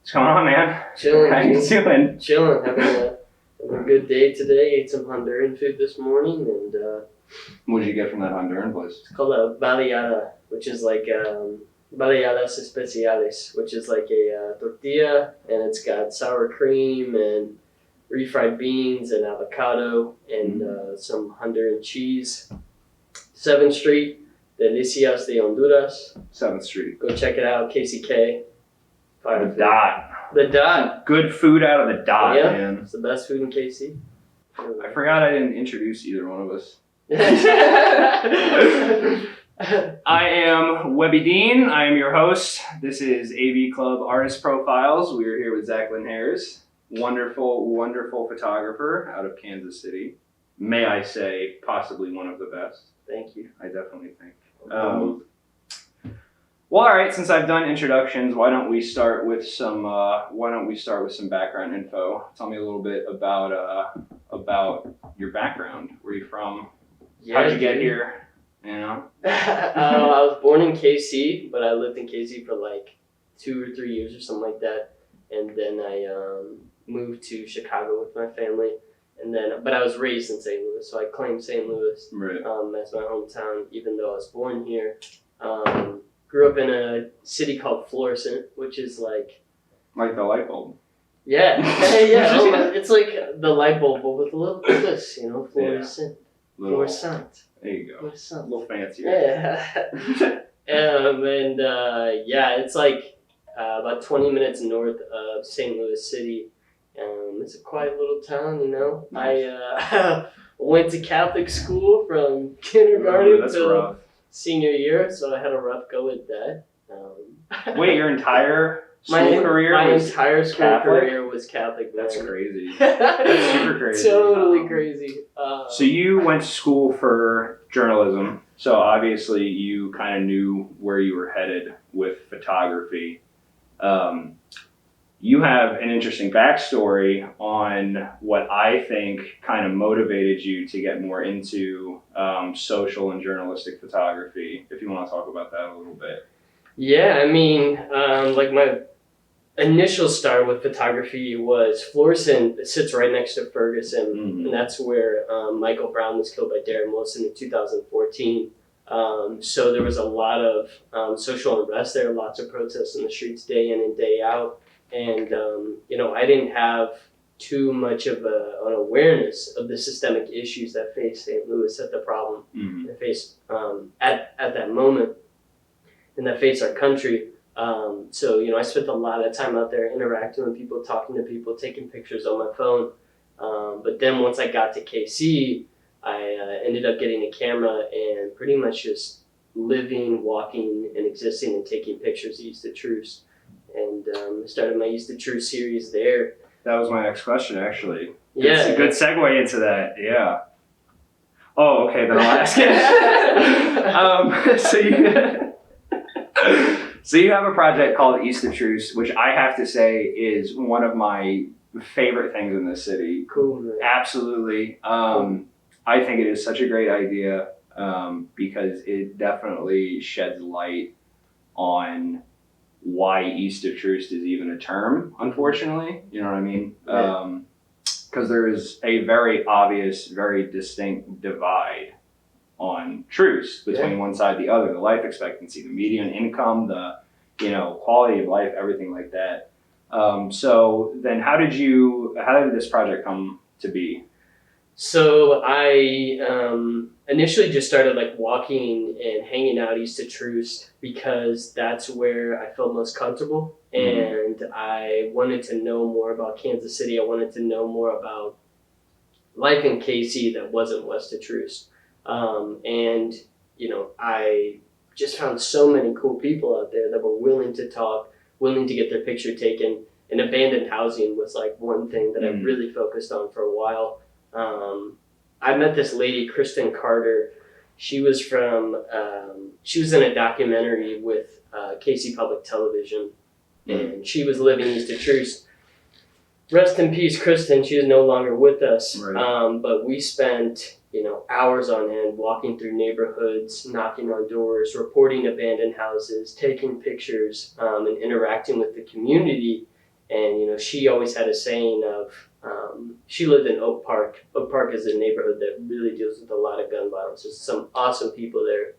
What's going on, man? Chilling. How you doing? Chilling. Having a good day today. Ate some Honduran food this morning, and What did you get from that Honduran place? it's called a baleada, which is like baleadas especiales, which is like a tortilla, and it's got sour cream and refried beans and avocado and some Honduran cheese. 7th Street, Delicias de Honduras. 7th Street. Go check it out, KCK. The Dot. The Dot. Good food out of the Dot, Yeah. man. It's the best food in KC. I forgot I didn't introduce either one of us. I am Webby Dean. I am your host. This is AV Club Artist Profiles. We are here with Zach Linhares, wonderful, wonderful photographer out of Kansas City. May I say, possibly one of the best. Thank you. I definitely think. Well, all right. Since I've done introductions, why don't we start with some background info? Tell me a little bit about your background. Where are you from? Yeah, How'd you get here? You know. I was born in KC, but I lived in KC for like 2 or 3 years or something like that, and then I moved to Chicago with my family, but I was raised in St. Louis, so I claim St. Louis Right. as my hometown, even though I was born here. Grew up in a city called Florissant, which is like Like the light bulb. yeah, it's like the light bulb, but with a little twist, Florissant. Florissant. There you go. Florissant. A little fancier. Yeah. It's like about 20 minutes north of St. Louis City. It's a quiet little town, Nice. I went to Catholic school from kindergarten That's to rough. senior year, so I had a rough go at that. Wait, your entire school career my was entire school Catholic? career was Catholic. That's man. crazy. That's super crazy. Totally crazy. So you went to school for journalism. So obviously you kind of knew where you were headed with photography. You have an interesting backstory on what I think kind of motivated you to get more into social and journalistic photography. If you want to talk about that a little bit. Yeah, I mean, like my initial start with photography was Florissant. It sits right next to Ferguson, and that's where Michael Brown was killed by Darren Wilson in 2014. So there was a lot of social unrest there, lots of protests in the streets day in and day out. And, I didn't have too much of an awareness of the systemic issues that faced St. Louis, that the problem that faced at that moment and that faced our country. So, I spent a lot of time out there interacting with people, talking to people, taking pictures on my phone. But then once I got to KC, I ended up getting a camera and pretty much just living, walking, and existing and taking pictures east of Truce. And started my East of Truce series there. That was my next question, actually. Yeah. It's a good segue into that, yeah. Oh, okay, then I'll ask it. So you have a project called East of Truce, which I have to say is one of my favorite things in this city. Cool, man. Absolutely. I think it is such a great idea because it definitely sheds light on why East of Truce is even a term, unfortunately. You know what I mean? Because there is a very obvious, very distinct divide on Truce between one side and the other. The life expectancy, the median income, the quality of life, everything like that. So then how did this project come to be? So I initially just started like walking and hanging out east of Truce because that's where I felt most comfortable. And I wanted to know more about Kansas City. I wanted to know more about life in KC that wasn't west of Truce. I just found so many cool people out there that were willing to talk, willing to get their picture taken. And abandoned housing was like one thing that I really focused on for a while. I met this lady, Kristen Carter. She was she was in a documentary with KC Public Television, and she was living east of Truce. Rest in peace, Kristen. She is no longer with us. Right. But we spent, hours on end walking through neighborhoods, knocking on doors, reporting abandoned houses, taking pictures, and interacting with the community. And she always had a saying of, she lived in Oak Park. Oak Park is a neighborhood that really deals with a lot of gun violence. There's some awesome people there,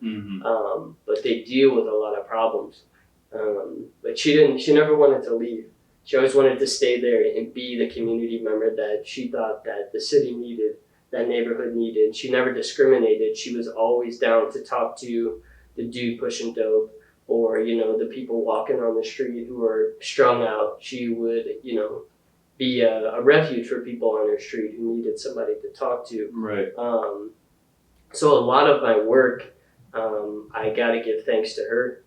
but they deal with a lot of problems. But she never wanted to leave. She always wanted to stay there and be the community member that she thought that the city needed, that neighborhood needed. She never discriminated. She was always down to talk to the dude pushing dope, or the people walking on the street who are strung out. She would be a refuge for people on their street who needed somebody to talk to. Right. So a lot of my work, I got to give thanks to her,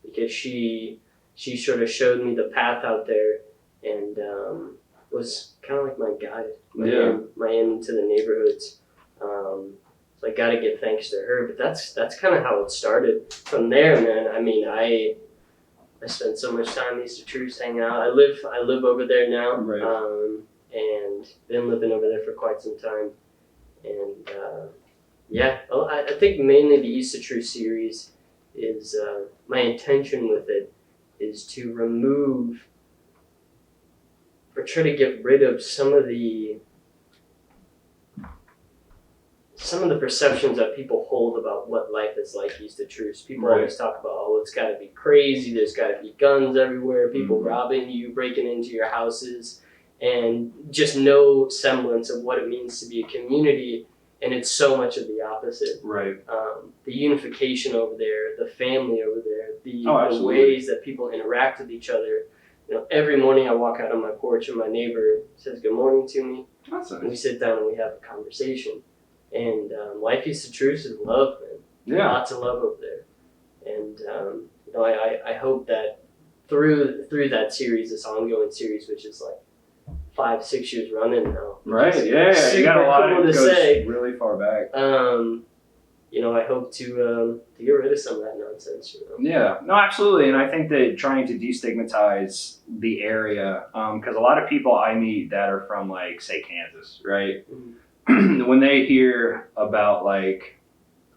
because she sort of showed me the path out there, and was kind of like my guide, my in to the neighborhoods. So I got to give thanks to her. But that's kind of how it started. From there, man. I mean, I spent so much time east of Troost hanging out. I live over there now, and been living over there for quite some time. And I think mainly the East of Troost series is my intention with it is to remove or try to get rid of some of the perceptions that people hold about what life is like east of Troost. People always talk about, oh, it's got to be crazy. There's got to be guns everywhere. People robbing you, breaking into your houses, and just no semblance of what it means to be a community. And it's so much of the opposite. Right. The unification over there, the family over there, the ways that people interact with each other. Every morning I walk out on my porch and my neighbor says good morning to me. That's nice. And we sit down and we have a conversation. And life east of Troost is love, man. Yeah. Lots of love over there. And I hope that through that series, this ongoing series, which is like 5-6 years running now. Right. Yeah. You got a lot cool of to say. Really far back. I hope to get rid of some of that nonsense. Yeah. No, absolutely. And I think that trying to destigmatize the area, because a lot of people I meet that are from, like, say, Kansas, right? When they hear about, like,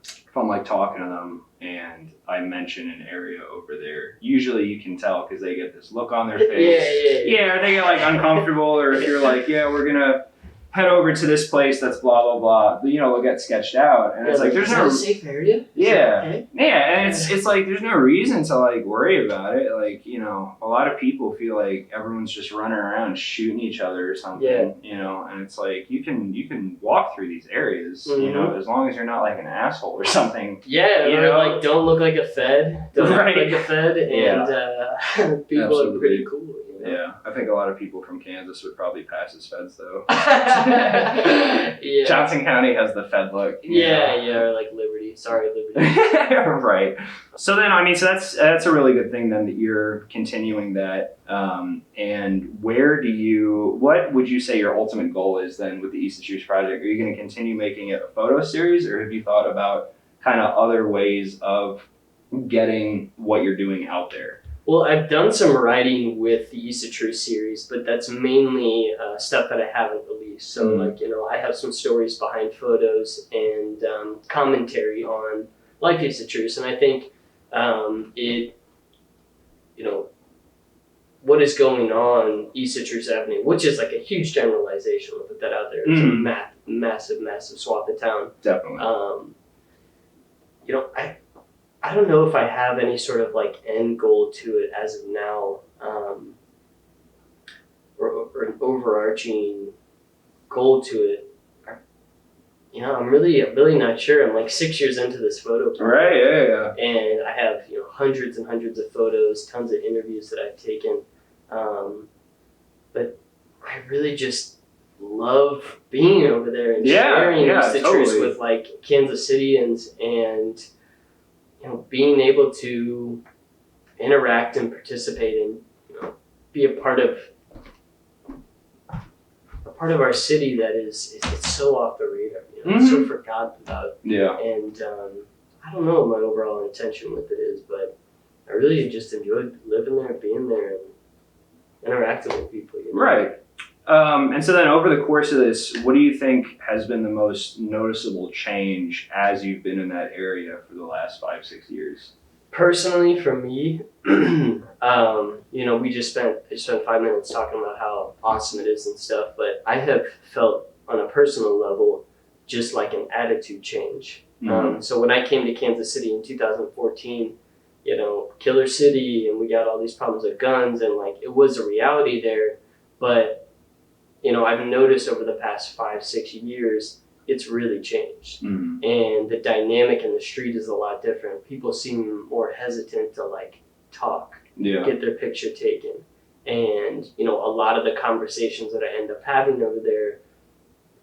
if I'm, like, talking to them and I mention an area over there, usually you can tell because they get this look on their face. Yeah, or they get, like, uncomfortable, or if you're like, yeah, we're going to head over to this place that's blah, blah, blah, they'll get sketched out. And it's like, there's no... a safe area? Yeah. Yeah, and it's like, there's no reason to, like, worry about it. Like, a lot of people feel like everyone's just running around shooting each other or something, and it's like, you can walk through these areas, as long as you're not, like, an asshole or something. Yeah, like, don't look like a Fed. Don't look like a Fed, and people Absolutely. are pretty cool. Yeah, I think a lot of people from Kansas would probably pass as Feds, though. Johnson County has the Fed look. Or like Liberty. Sorry, Liberty. Right. So then, so that's a really good thing then that you're continuing that. And what would you say your ultimate goal is then with the East of Troost project? Are you going to continue making it a photo series, or have you thought about kind of other ways of getting what you're doing out there? Well, I've done some writing with the East of Troost series, but that's mainly stuff that I haven't released. So, I have some stories behind photos and commentary on life East of Troost, and I think what is going on East of Troost Avenue, which is like a huge generalization. I'll put that out there. It's a massive, massive swath of town. Definitely. I don't know if I have any sort of like end goal to it as of now, or an overarching goal to it. I'm really not sure. I'm like 6 years into this photo project. Right, yeah. And I have hundreds and hundreds of photos, tons of interviews that I've taken, but I really just love being over there and sharing East of Troost with like Kansas Cityans and being able to interact and participate and be a part of our city that is it's so off the radar, it's so forgotten about. Yeah. And I don't know what my overall intention with it is, but I really just enjoyed living there, being there, and interacting with people. Right. And so then over the course of this, what do you think has been the most noticeable change as you've been in that area for the last 5-6 years? Personally, for me, we just spent 5 minutes talking about how awesome it is and stuff, but I have felt on a personal level just like an attitude change. So when I came to Kansas City in 2014, killer city, and we got all these problems with guns, and like it was a reality there, but I've noticed over the past 5-6 years it's really changed. And the dynamic in the street is a lot different. People seem more hesitant to like talk, get their picture taken, and a lot of the conversations that I end up having over there,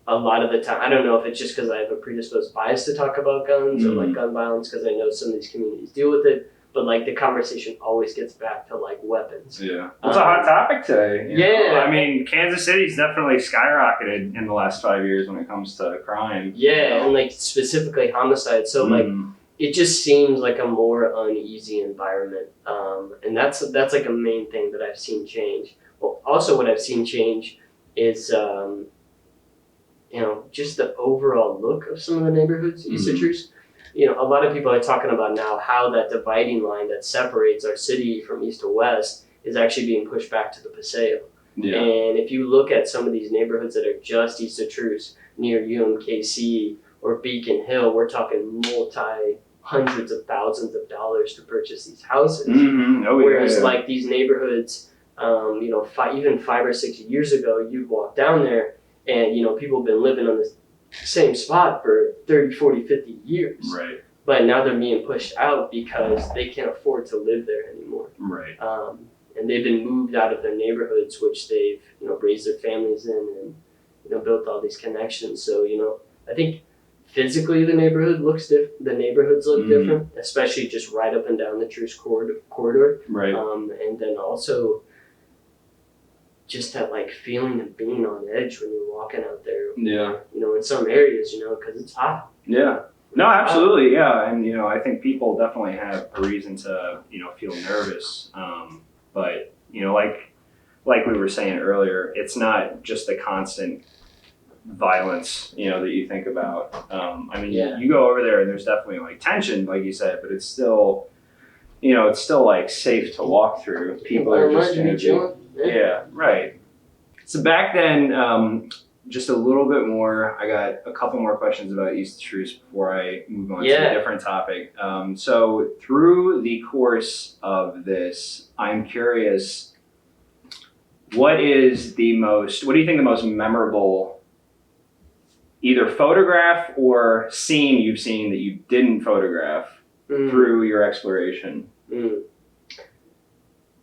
a lot of the time, I don't know if it's just because I have a predisposed bias to talk about guns or like gun violence, because I know some of these communities deal with it, but like the conversation always gets back to like weapons. Yeah, it's a hot topic today. Yeah, I mean, Kansas City's definitely skyrocketed in the last 5 years when it comes to crime. Yeah, and like specifically homicide. So like it just seems like a more uneasy environment, and that's like a main thing that I've seen change. Well, also what I've seen change is just the overall look of some of the neighborhoods east of Troost. A lot of people are talking about now how that dividing line that separates our city from east to west is actually being pushed back to the Paseo. Yeah. And if you look at some of these neighborhoods that are just east of Troost, near UMKC or Beacon Hill, we're talking hundreds of thousands of dollars to purchase these houses. Whereas like these neighborhoods, even 5 or 6 years ago, you'd walk down there and people have been living on this same spot for 30, 40, 50 years. Right. But now they're being pushed out because they can't afford to live there anymore. Right. And they've been moved out of their neighborhoods, which they've raised their families in and built all these connections. So I think physically the neighborhoods look different, especially just right up and down the Troost corridor. Right. And then also just that like feeling of being on edge when you're walking out there. Yeah. In some areas, because it's hot. Yeah. No, absolutely. Yeah. And, I think people definitely have a reason to, feel nervous. But, like we were saying earlier, it's not just the constant violence, that you think about. You go over there and there's definitely like tension, like you said, but it's still, like safe to walk through. People are just going to be. Yeah, right. So back then, just a little bit more, I got a couple more questions about East Troost before I move on to a different topic. So through the course of this, I'm curious, what do you think the most memorable either photograph or scene you've seen that you didn't photograph through your exploration?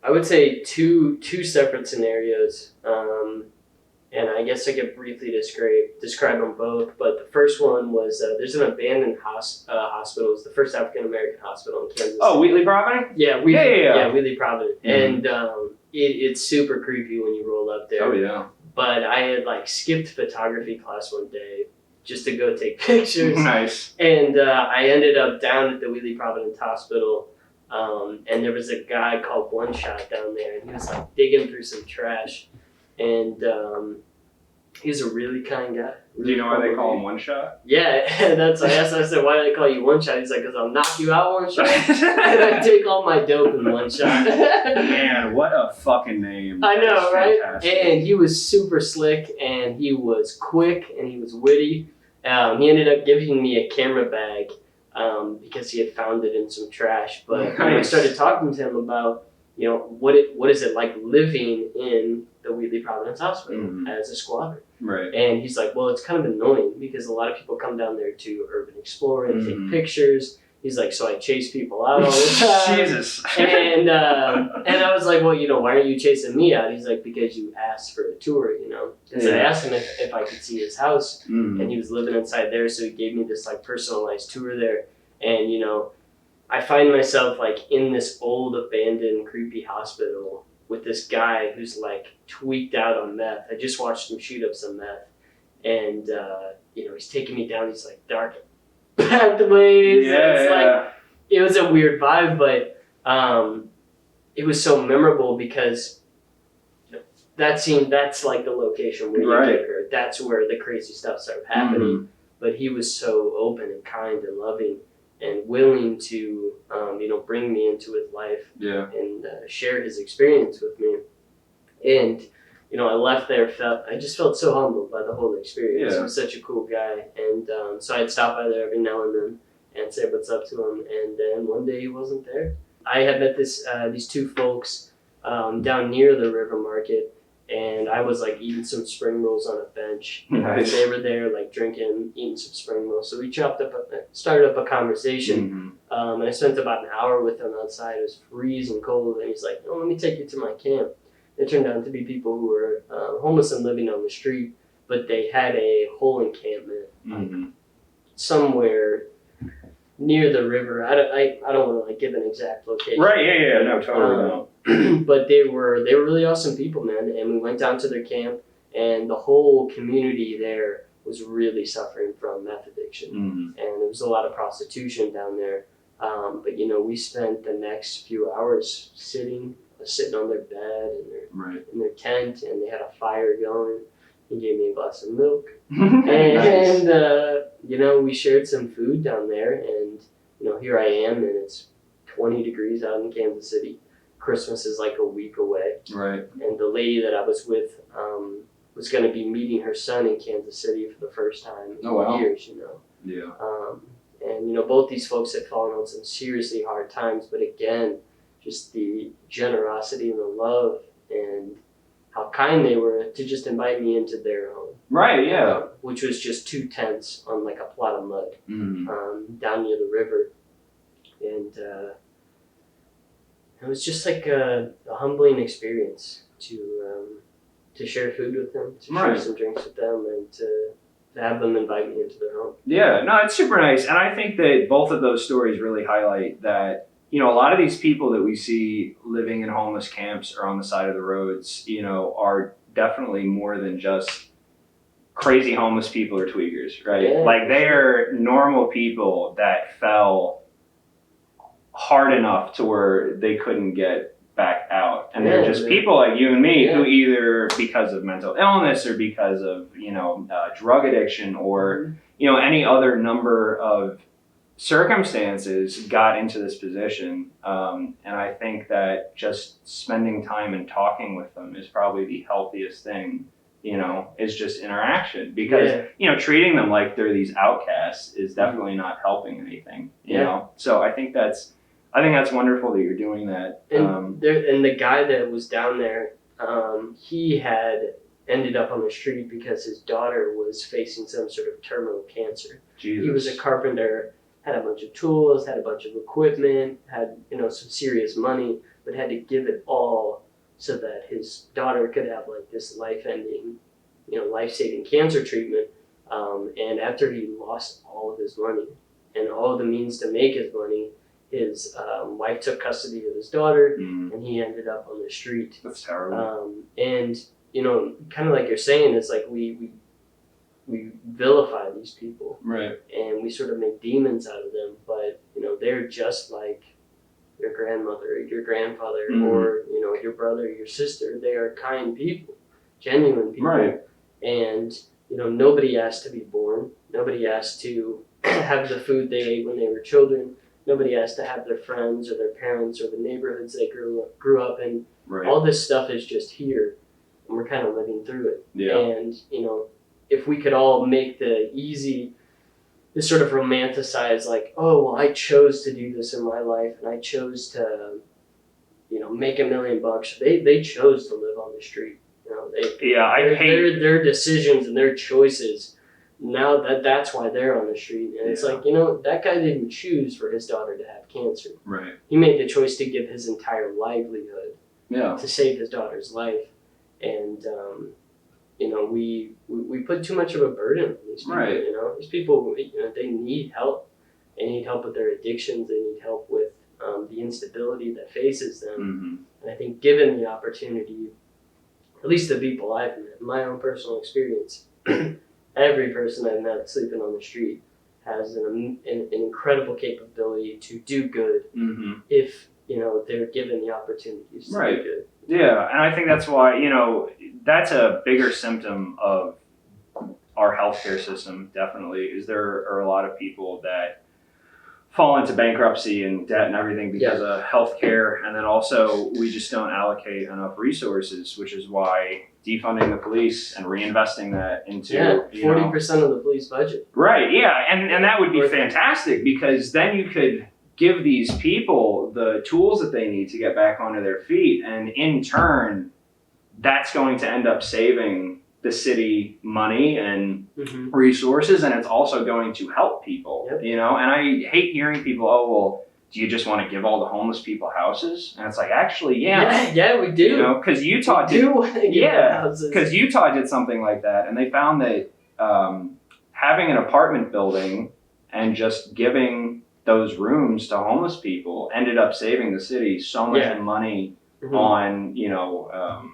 I would say two separate scenarios, and I guess I could briefly describe them both. But the first one was there's an abandoned hospital. It's the first African American hospital in Kansas. Oh, Wheatley Providence? Yeah, Wheatley Providence, and it's super creepy when you roll up there. Oh yeah. But I had like skipped photography class one day just to go take pictures. Nice. And I ended up down at the Wheatley Providence Hospital. And there was a guy called One Shot down there, and he was like digging through some trash, and he was a really kind guy. Do you know why they call him One Shot? Yeah, I asked him, I said, why do they call you One Shot? He's like, because I'll knock you out one shot, and I take all my dope in one shot. Man, what a fucking name. I know, right? And he was super slick, and he was quick, and he was witty. He ended up giving me a camera bag, because he had found it in some trash. But when I started talking to him about, what is it like living in the Wheatley Providence Hospital as a squatter? Right. And he's like, well, it's kind of annoying because a lot of people come down there to urban explore and take pictures. He's like, so I chase people out all the time. Jesus. And I was like, well, why aren't you chasing me out? He's like, because you asked for a tour, Because I asked him if I could see his house, and he was living inside there, so he gave me this like personalized tour there. And I find myself like in this old abandoned creepy hospital with this guy who's like tweaked out on meth. I just watched him shoot up some meth, and he's taking me down these like dark pathways. It was a weird vibe, but it was so memorable because that's like the location where you get her. That's where the crazy stuff started happening. But he was so open and kind and loving, and willing to, bring me into his life and share his experience with me. And, I left there, I just felt so humbled by the whole experience. He was such a cool guy. And so I'd stop by there every now and then and say what's up to him. And then one day he wasn't there. I had met these two folks down near the river market, and I was like eating some spring rolls on a bench. Nice. They were there like drinking, eating some spring rolls. So we started up a conversation. And I spent about an hour with him outside. It was freezing cold, and he's like, "Oh, let me take you to my camp." It turned out to be people who were homeless and living on the street, but they had a whole encampment somewhere near the river. I don't want to like give an exact location. Right? Yeah. No, totally don't. But they were really awesome people, man. And we went down to their camp, and the whole community there was really suffering from meth addiction, and there was a lot of prostitution down there. But we spent the next few hours sitting on their bed in their tent, and they had a fire going. He gave me a glass of milk, and we shared some food down there. And here I am, and it's 20 degrees out in Kansas City. Christmas is like a week away, and the lady that I was with was going to be meeting her son in Kansas City for the first time in years. And both these folks had fallen on some seriously hard times, but again, just the generosity and the love and how kind they were to just invite me into their home. Right, yeah. Which was just 2 tents on like a plot of mud down near the river. And it was just like a humbling experience to share food with them, to share some drinks with them, and to have them invite me into their home. Yeah, no, it's super nice. And I think that both of those stories really highlight that a lot of these people that we see living in homeless camps or on the side of the roads, are definitely more than just crazy homeless people or tweakers, right? Yeah, like they are normal people that fell hard enough to where they couldn't get back out. And they're just people like you and me who either because of mental illness or because of, drug addiction or, any other number of circumstances got into this position, and I think that just spending time and talking with them is probably the healthiest thing, is just interaction, because treating them like they're these outcasts is definitely not helping anything, you know. So I think that's wonderful that you're doing that. And the guy that was down there, he had ended up on the street because his daughter was facing some sort of terminal cancer. Jesus. He was a carpenter, had a bunch of tools, had a bunch of equipment, had some serious money, but had to give it all so that his daughter could have like this life-ending, life-saving cancer treatment. And after he lost all of his money and all of the means to make his money, his wife took custody of his daughter, and he ended up on the street. That's terrible. And kind of like you're saying, it's like we vilify these people, right? And we sort of make demons out of them, but they're just like your grandmother, your grandfather, or your brother, your sister. They are kind people, genuine people, right? And nobody asked to be born. Nobody asked to have the food they ate when they were children. Nobody asked to have their friends or their parents or the neighborhoods they grew up in. Right. All this stuff is just here, and we're kind of living through it. Yeah. And if we could all make this sort of romanticize, like, oh, well, I chose to do this in my life, and I chose to, make $1 million. They chose to live on the street. Their decisions and their choices. Now that's why they're on the street, and it's like that guy didn't choose for his daughter to have cancer. Right. He made the choice to give his entire livelihood to save his daughter's life, and we put too much of a burden on these people. Right. These people, they need help. They need help with their addictions. They need help with the instability that faces them. And I think given the opportunity, at least the people I've met, my own personal experience, every person I've met sleeping on the street has an incredible capability to do good if they're given the opportunities to do good. Yeah, and I think that's why that's a bigger symptom of our healthcare system. Definitely, is there are a lot of people that fall into bankruptcy and debt and everything because of healthcare, and then also we just don't allocate enough resources, which is why defunding the police and reinvesting that into 40% of the police budget. Right, yeah, and that would be fantastic because then you could give these people the tools that they need to get back onto their feet, and in turn, that's going to end up saving the city money and resources, and it's also going to help people, you know? And I hate hearing people, oh, well, do you just want to give all the homeless people houses? And it's like, actually, yeah, we do. You know, because Utah because Utah did something like that, and they found that having an apartment building and just giving those rooms to homeless people ended up saving the city so much money on, you know,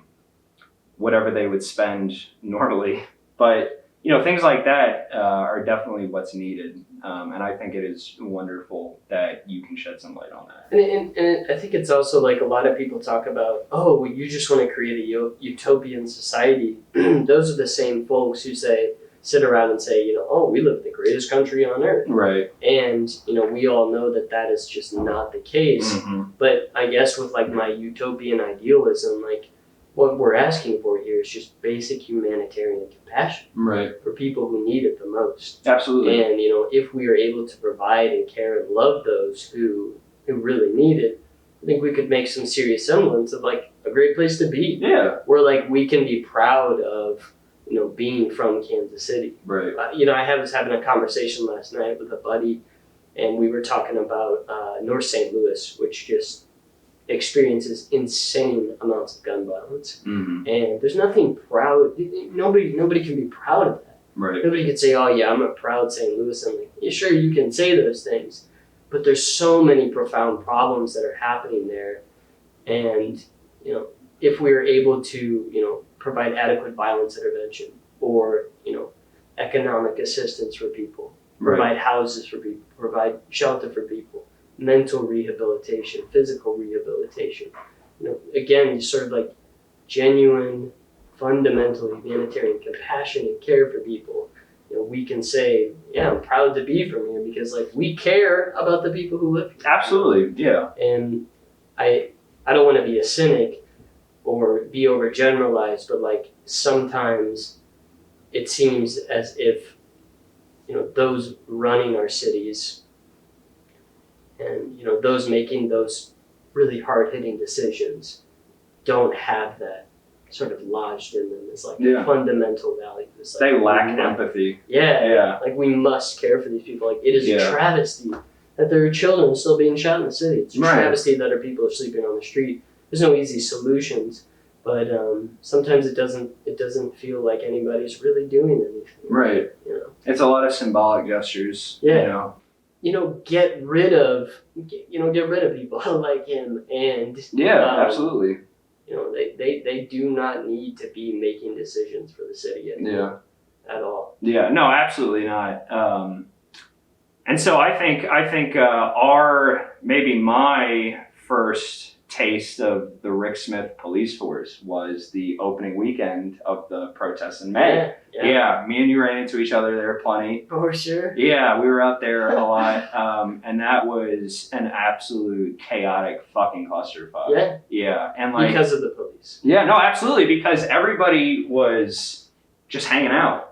whatever they would spend normally. But, you know, things like that are definitely what's needed. And I think it is wonderful that you can shed some light on that. And I think it's also like a lot of people talk about, oh, well, you just want to create a utopian society. Those are the same folks who sit around and say, you know, oh, we live in the greatest country on earth. Right. And, you know, we all know that that is just not the case. But I guess with like my utopian idealism, like, what we're asking for here is just basic humanitarian compassion for people who need it the most. Absolutely. And, you know, if we are able to provide and care and love those who really need it, I think we could make some serious semblance of like a great place to be. Yeah. Where like we can be proud of, you know, being from Kansas City. Right. You know, I was having a conversation last night with a buddy, and we were talking about North St. Louis, which just experiences insane amounts of gun violence, and there's nothing proud. Nobody can be proud of that. Right. Nobody can say, "Oh yeah, I'm a proud St. Louis." I'm like, yeah, sure, you can say those things, but there's so many profound problems that are happening there, and you know, if we are able to, you know, provide adequate violence intervention or, you know, economic assistance for people, provide houses for people, provide shelter for people, mental rehabilitation, physical rehabilitation. You know, again, sort of like genuine, fundamental humanitarian compassion and care for people. You know, we can say, yeah, I'm proud to be from here because like we care about the people who live here. Absolutely, yeah. And I don't want to be a cynic or be overgeneralized, but like sometimes it seems as if, you know, those running our cities and, you know, those making those really hard-hitting decisions don't have that sort of lodged in them as like a fundamental value. Like, they lack empathy. Yeah. Like we must care for these people. Like it is a travesty that there are children still being shot in the city. It's a travesty that our people are sleeping on the street. There's no easy solutions, but sometimes it doesn't feel like anybody's really doing anything. Right. You know, it's a lot of symbolic gestures. Yeah. You know. You know, get rid of people like him, and absolutely. You know, they do not need to be making decisions for the city anymore. At all. Yeah, no, absolutely not. And so I think maybe my first taste of the Rick Smith police force was the opening weekend of the protests in May. Yeah, me and you ran into each other there plenty. For sure. Yeah, we were out there a lot, and that was an absolute chaotic fucking clusterfuck. Yeah, and like because of the police. Yeah, no, absolutely, because everybody was just hanging out.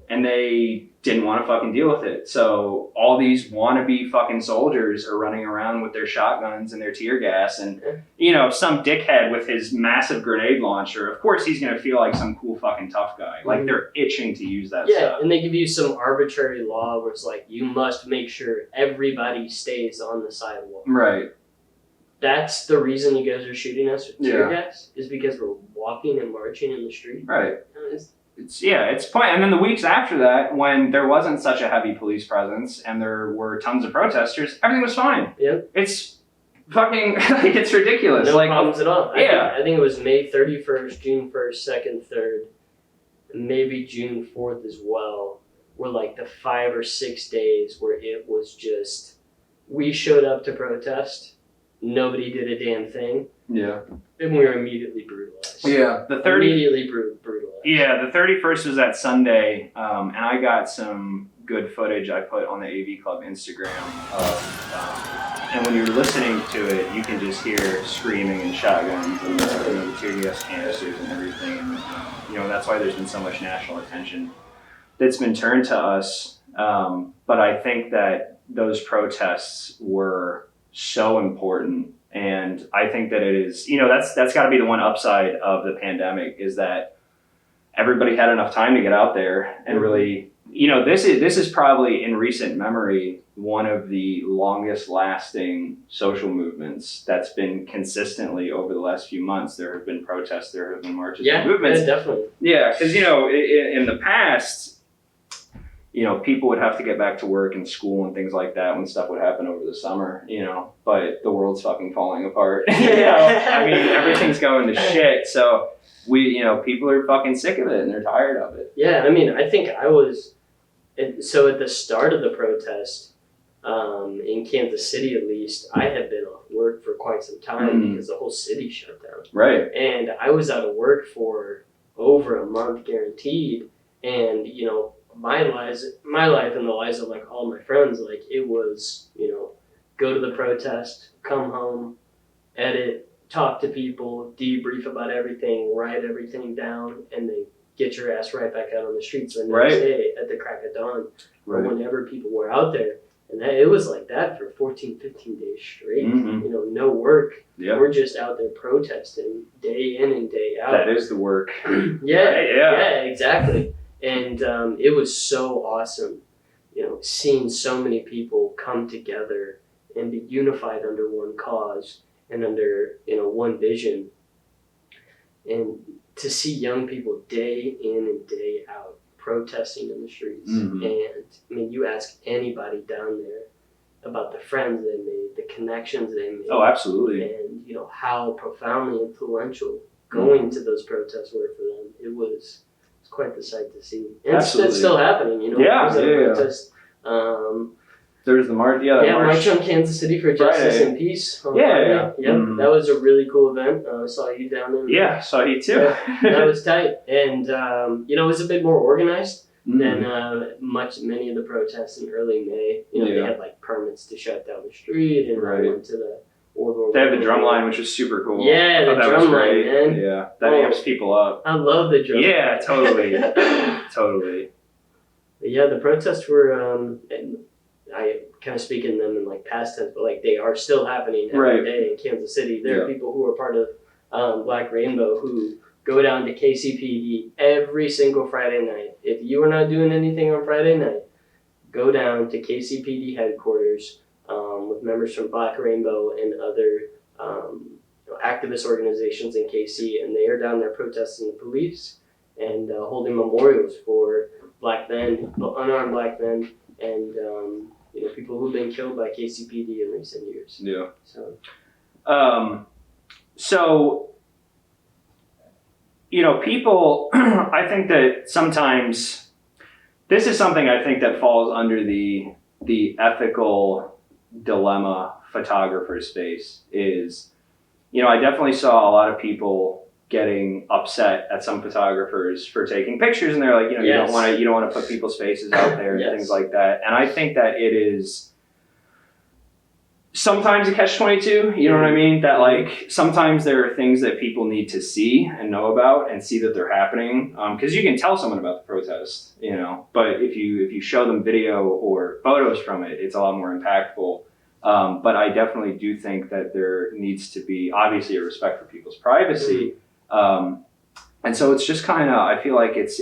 And they didn't want to fucking deal with it. So all these wannabe fucking soldiers are running around with their shotguns and their tear gas, and you know, some dickhead with his massive grenade launcher, of course he's gonna feel like some cool fucking tough guy. Like they're itching to use that stuff. And they give you some arbitrary law where it's like you must make sure everybody stays on the sidewalk. Right. That's the reason you guys are shooting us with tear gas, is because we're walking and marching in the street. Right. It's point. And then the weeks after that, when there wasn't such a heavy police presence and there were tons of protesters, everything was fine. It's fucking like it's ridiculous. No like problems at all. I think it was May 31st, June 1st, 2nd, 3rd, and maybe June 4th as well. Were like the 5 or 6 days where it was just we showed up to protest, nobody did a damn thing. And we were immediately brutalized. Immediately brutalized. The 31st was that Sunday, and I got some good footage I put on the AV Club Instagram of, and when you're listening to it, you can just hear screaming and shotguns and the tear gas canisters and everything. And, that's why there's been so much national attention that's been turned to us. But I think that those protests were so important. And I think that it is, that's got to be the one upside of the pandemic, is that everybody had enough time to get out there and really, this is probably in recent memory one of the longest lasting social movements that's been consistently over the last few months. There have been protests, there have been marches, and movements. Yeah, definitely. Yeah, because in the past, people would have to get back to work and school and things like that when stuff would happen over the summer, but the world's fucking falling apart. I mean, everything's going to shit. So people are fucking sick of it and they're tired of it. Yeah, I mean, I think I was, so at the start of the protest, in Kansas City at least, I had been off work for quite some time because the whole city shut down. Right. And I was out of work for over a month guaranteed. And, my life and the lives of like all my friends, like it was, go to the protest, come home, edit, talk to people, debrief about everything, write everything down, and then get your ass right back out on the streets the next day at the crack of dawn or whenever people were out there. And it was like that for 14, 15 days straight. No work. Yeah. We're just out there protesting day in and day out. That is the work. Yeah, exactly. And it was so awesome, seeing so many people come together and be unified under one cause and under, one vision. And to see young people day in and day out protesting in the streets. And I mean, you ask anybody down there about the friends they made, the connections they made. Oh, absolutely. And, how profoundly influential going to those protests were for them. It was quite the sight to see. And it's still happening, protest. There's the March. March on Kansas City for Justice and Peace. On Friday. That was a really cool event. I saw you down there. Yeah, saw you too. That was tight, and it was a bit more organized than many of the protests in early May. They had like permits to shut down the street, and went to the They have the drum line, which was super cool. Yeah, the drum line, man. Yeah, that amps people up. I love the drum line. Yeah, totally. Totally. But yeah, the protests were, and I kind of speak in them in like past tense, but like they are still happening every day in Kansas City. There are people who are part of Black Rainbow who go down to KCPD every single Friday night. If you are not doing anything on Friday night, go down to KCPD headquarters with members from Black Rainbow and other activist organizations in KC, and they are down there protesting the police and holding memorials for Black men, unarmed Black men, and people who've been killed by KCPD in recent years. Yeah. So, people, I think that sometimes this is something I think that falls under the ethical dilemma photographer space is, I definitely saw a lot of people getting upset at some photographers for taking pictures, and they're like, you don't want to put people's faces out there and things like that. And I think that it is sometimes a catch-22, you know what I mean? That like sometimes there are things that people need to see and know about and see that they're happening, because you can tell someone about the protest, but if you show them video or photos from it, it's a lot more impactful. But I definitely do think that there needs to be obviously a respect for people's privacy. And so it's just kind of, I feel like it's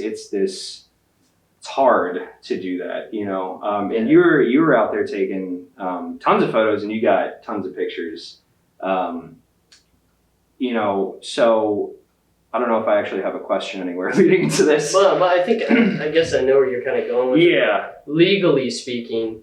hard to do that, and you were out there taking tons of photos and you got tons of pictures, so I don't know if I actually have a question anywhere leading into this. But I guess I know where you're kind of going with it. Yeah. Legally speaking,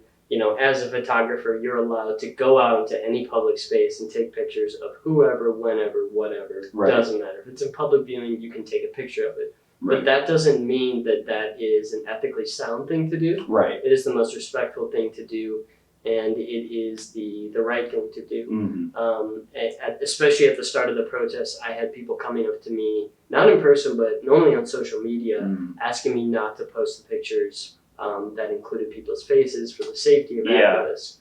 as a photographer, you're allowed to go out into any public space and take pictures of whoever, whenever, whatever. Doesn't matter. If it's in public viewing, you can take a picture of it. But that doesn't mean that is an ethically sound thing to do. Right. It is the most respectful thing to do, and it is the right thing to do. Especially at the start of the protest, I had people coming up to me, not in person, but normally on social media, asking me not to post the pictures that included people's faces for the safety of Yeah. activists.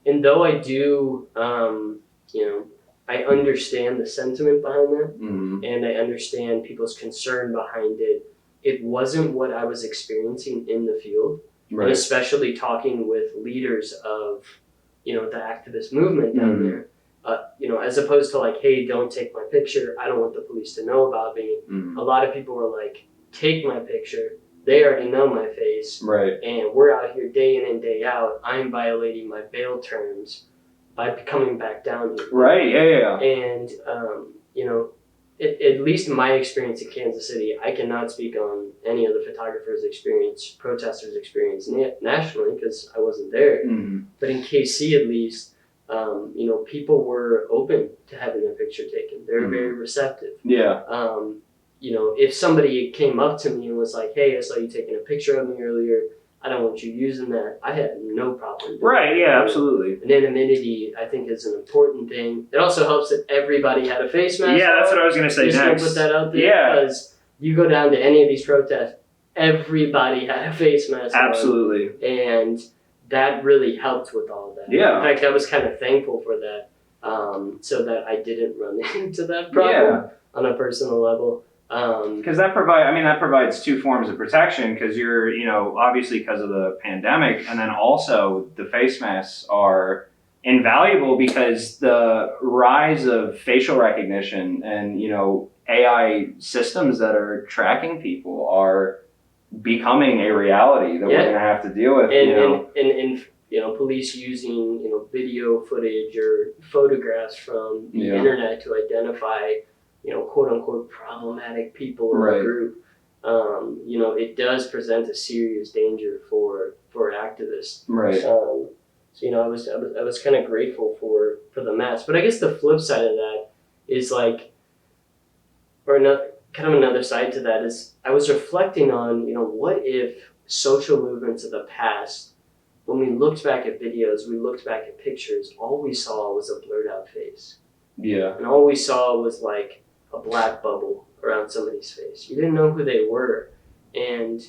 And though I do, I understand the sentiment behind that, and I understand people's concern behind it. It wasn't what I was experiencing in the field, and especially talking with leaders of, the activist movement down there. As opposed to like, hey, don't take my picture. I don't want the police to know about me. A lot of people were like, take my picture. They already know my face. Right. And we're out here day in and day out. I'm violating my bail terms by coming back down here. Right. Yeah. And, at least in my experience in Kansas City, I cannot speak on any of the photographers' experience, protesters' experience nationally because I wasn't there. But in KC, at least, people were open to having their picture taken. They were very receptive. Yeah. If somebody came up to me and was like, hey, I saw you taking a picture of me earlier, I don't want you using that, I had no problem doing Right, yeah, absolutely. Anonymity, I think, is an important thing. It also helps that everybody had a face mask. Yeah, that's what I was going to say Just next. Just put that out there. Yeah. Because you go down to any of these protests, everybody had a face mask Absolutely. on, and that really helped with all of that. Yeah. In fact, I was kind of thankful for that, so that I didn't run into that problem on a personal level. Because that provides two forms of protection, because you're, obviously because of the pandemic, and then also the face masks are invaluable because the rise of facial recognition and, AI systems that are tracking people are becoming a reality that we're going to have to deal with. And police using, video footage or photographs from the internet to identify, quote unquote problematic people in the group. It does present a serious danger for activists. Right. I was kind of grateful for the mask, but I guess the flip side of that is like, kind of another side to that is I was reflecting on, what if social movements of the past, when we looked back at videos, we looked back at pictures, all we saw was a blurred out face. Yeah. And all we saw was like a black bubble around somebody's face. You didn't know who they were. And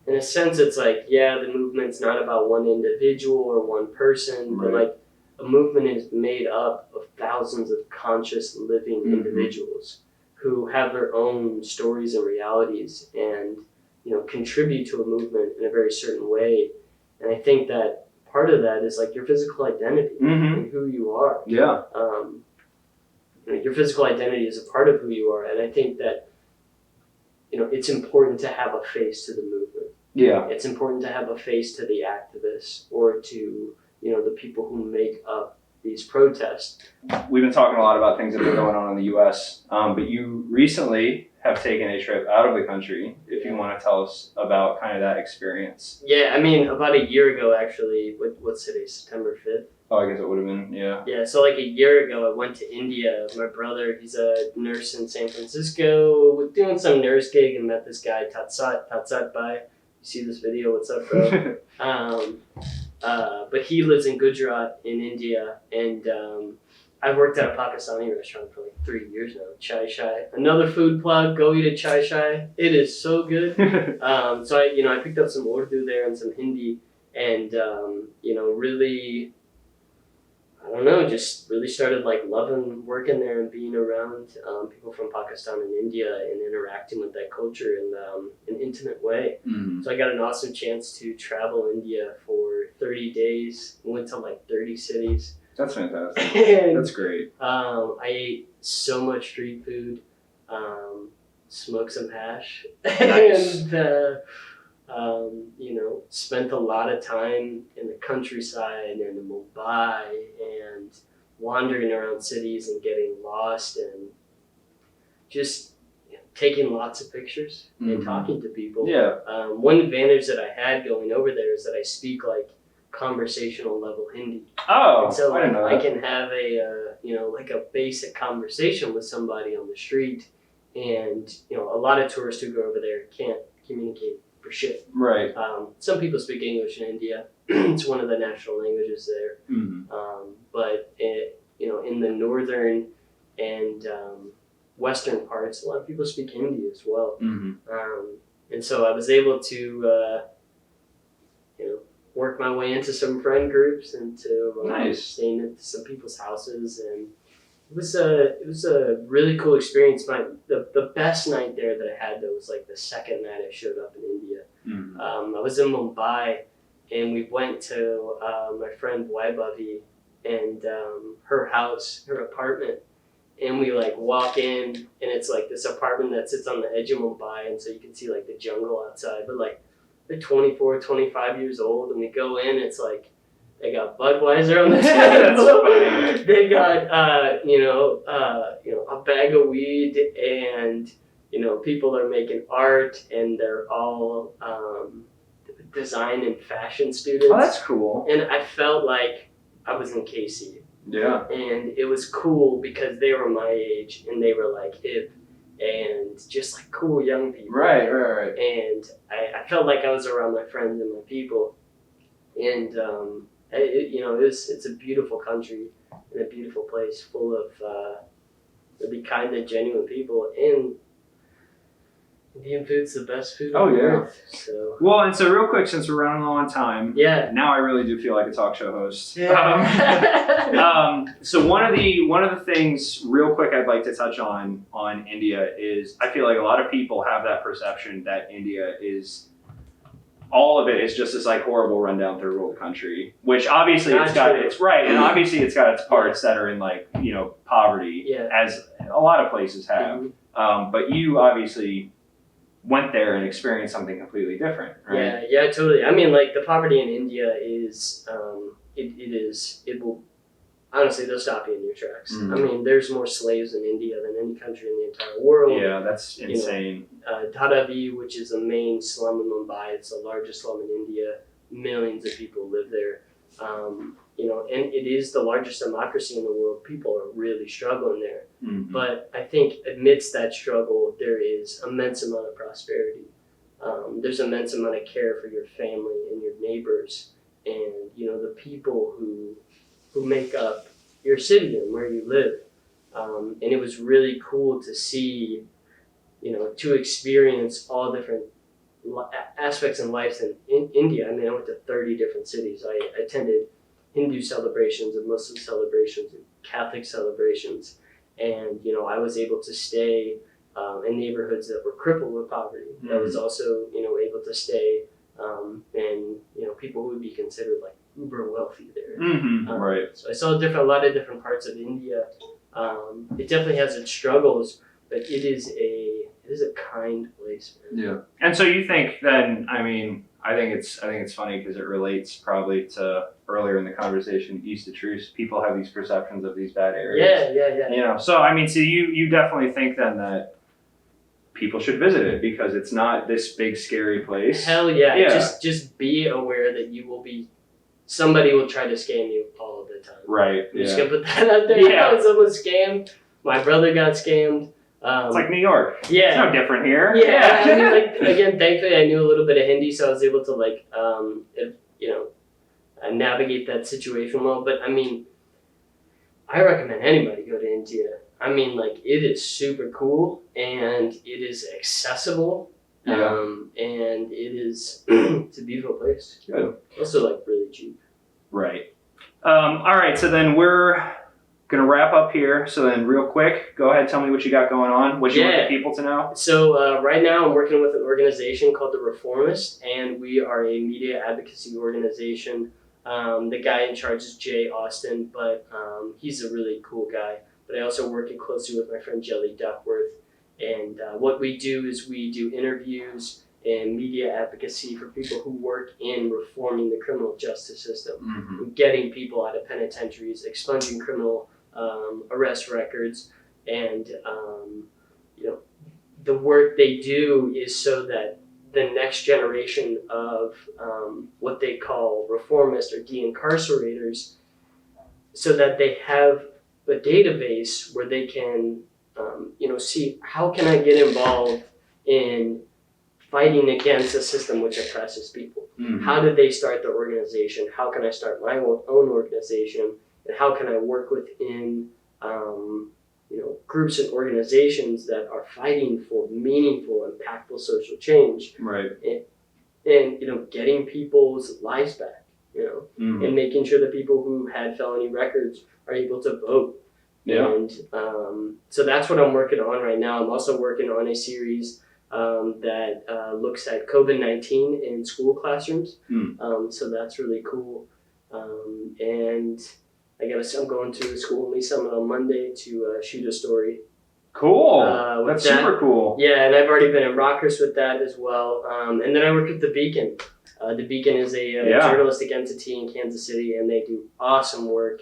in a sense, it's like, the movement's not about one individual or one person, but like a movement is made up of thousands of conscious living individuals who have their own stories and realities and, contribute to a movement in a very certain way. And I think that part of that is like your physical identity and who you are. Yeah. Your physical identity is a part of who you are. And I think that, it's important to have a face to the movement. Yeah. It's important to have a face to the activists or to, the people who make up these protests. We've been talking a lot about things that are going on in the U.S., but you recently have taken a trip out of the country. If you want to tell us about kind of that experience. Yeah, about a year ago, actually. What's today, September 5th? Oh, I guess it would have been, yeah. Yeah, so like a year ago, I went to India. My brother, he's a nurse in San Francisco, was doing some nurse gig and met this guy, Tatsat Bhai. You see this video? What's up, bro? But he lives in Gujarat in India, and I've worked at a Pakistani restaurant for like 3 years now, Chai Shai. Another food plug, go eat at Chai Shai. It is so good. So I picked up some Urdu there and some Hindi, and really, I don't know, just really started like loving working there and being around people from Pakistan and India and interacting with that culture in an intimate way. So I got an awesome chance to travel India for 30 days. Went to like 30 cities. That's fantastic. And, that's great. I ate so much street food, smoked some hash, Nice. and spent a lot of time in the countryside and in Mumbai and wandering around cities and getting lost and just taking lots of pictures and talking to people. Yeah. One advantage that I had going over there is that I speak like conversational level Hindi. Oh, and so I didn't know that. I can have a like a basic conversation with somebody on the street, and a lot of tourists who go over there can't communicate for shit. Right. Some people speak English in India. It's one of the national languages there. But in the northern and western parts, a lot of people speak Hindi as well. And so I was able to, work my way into some friend groups and to Nice. staying at some people's houses, and it was a really cool experience. The best night there that I had though was like the second night I showed up in India. I was in Mumbai, and we went to my friend Waibavi and her house, her apartment, and we like walk in, and it's like this apartment that sits on the edge of Mumbai, and so you can see like the jungle outside, but like they're 24, 25 years old, and we go in, it's like they got Budweiser on the table. They got a bag of weed, and people are making art, and they're all design and fashion students. Oh, that's cool. And I felt like I was in KC. Yeah. And it was cool because they were my age, and they were like hip and just like cool young people. Right. And I felt like I was around my friends and my people. And it's a beautiful country and a beautiful place full of really kind and genuine people, and Indian food's the best food on earth. So well, and so real quick, since we're running low on time, now I really do feel like a talk show host. So one of the things real quick I'd like to touch on India is I feel like a lot of people have that perception that India is all of it is just this like horrible rundown third world country, which obviously it's right, and obviously it's got its parts that are in like poverty, as a lot of places have. But you obviously went there and experienced something completely different, right? Yeah, totally. I mean, like the poverty in India is it will honestly, they'll stop you in your tracks. I mean, there's more slaves in India than any country in the entire world. Yeah, that's insane. Dharavi, which is the main slum in Mumbai, it's the largest slum in India. Millions of people live there. And it is the largest democracy in the world. People are really struggling there. But I think amidst that struggle, there is immense amount of prosperity. There's immense amount of care for your family and your neighbors, and the people who make up your city and where you live. And it was really cool to see, to experience all different aspects in life in India. I mean, I went to 30 different cities. I attended Hindu celebrations and Muslim celebrations and Catholic celebrations. And, I was able to stay in neighborhoods that were crippled with poverty. I was also, able to stay and people who would be considered like uber wealthy there. Right. So I saw a lot of different parts of India. It definitely has its struggles, but it is a kind place, man. Yeah. And so you think then? I mean, I think it's funny because it relates probably to earlier in the conversation, east of Truce. People have these perceptions of these bad areas. Yeah. So I mean, so you definitely think then that people should visit it because it's not this big scary place. Hell yeah. Just be aware that somebody will try to scam you all of the time. Right. I'm just gonna put that out there. Yeah. Someone scammed. My brother got scammed. It's like New York. Yeah. It's no different here. Yeah. I mean, again, thankfully I knew a little bit of Hindi, so I was able to navigate that situation well. But I mean, I recommend anybody go to India. I mean, it is super cool and it is accessible. And it's a beautiful place. Good. Also, really cheap. Right. All right. So then we're gonna wrap up here. So then, real quick, go ahead. Tell me what you got going on. What you want the people to know. So right now, I'm working with an organization called The Reformist, and we are a media advocacy organization. The guy in charge is Jay Austin, but he's a really cool guy. But I also work closely with my friend Jelly Duckworth. And what we do is we do interviews and media advocacy for people who work in reforming the criminal justice system, getting people out of penitentiaries, expunging criminal arrest records, and the work they do is so that the next generation of what they call reformists or de-incarcerators, so that they have a database where they can see how can I get involved in fighting against a system which oppresses people. How did they start the organization? How can I start my own organization? And how can I work within groups and organizations that are fighting for meaningful, impactful social change, Right. and getting people's lives back, Mhm. and making sure that people who had felony records are able to vote. Yeah. And so that's what I'm working on right now. I'm also working on a series that looks at COVID-19 in school classrooms. So that's really cool. And I'm going to the School Only Summit on Monday to shoot a story. Cool. With That's that. super cool. Yeah, and I've already been in Rockhurst with that as well. And then I work with The Beacon. The Beacon is a journalistic entity in Kansas City, and they do awesome work.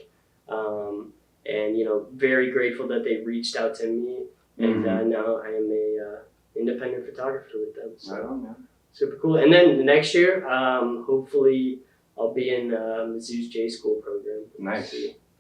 And very grateful that they reached out to me, and now I am a independent photographer with them. So Right on, man. super cool. And then next year, hopefully, I'll be in Mizzou's J School program. Nice.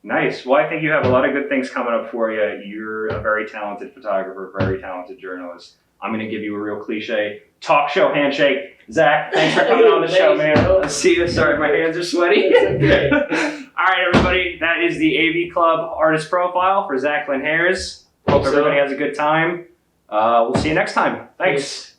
Nice. Well, I think you have a lot of good things coming up for you. You're a very talented photographer, very talented journalist. I'm going to give you a real cliche talk show handshake. Zach, thanks for coming on the show, man. I'll see you. Sorry, my hands are sweaty. Okay. All right, everybody. That is the AV Club artist profile for Zach Linhares. Hope everybody has a good time. We'll see you next time. Thanks.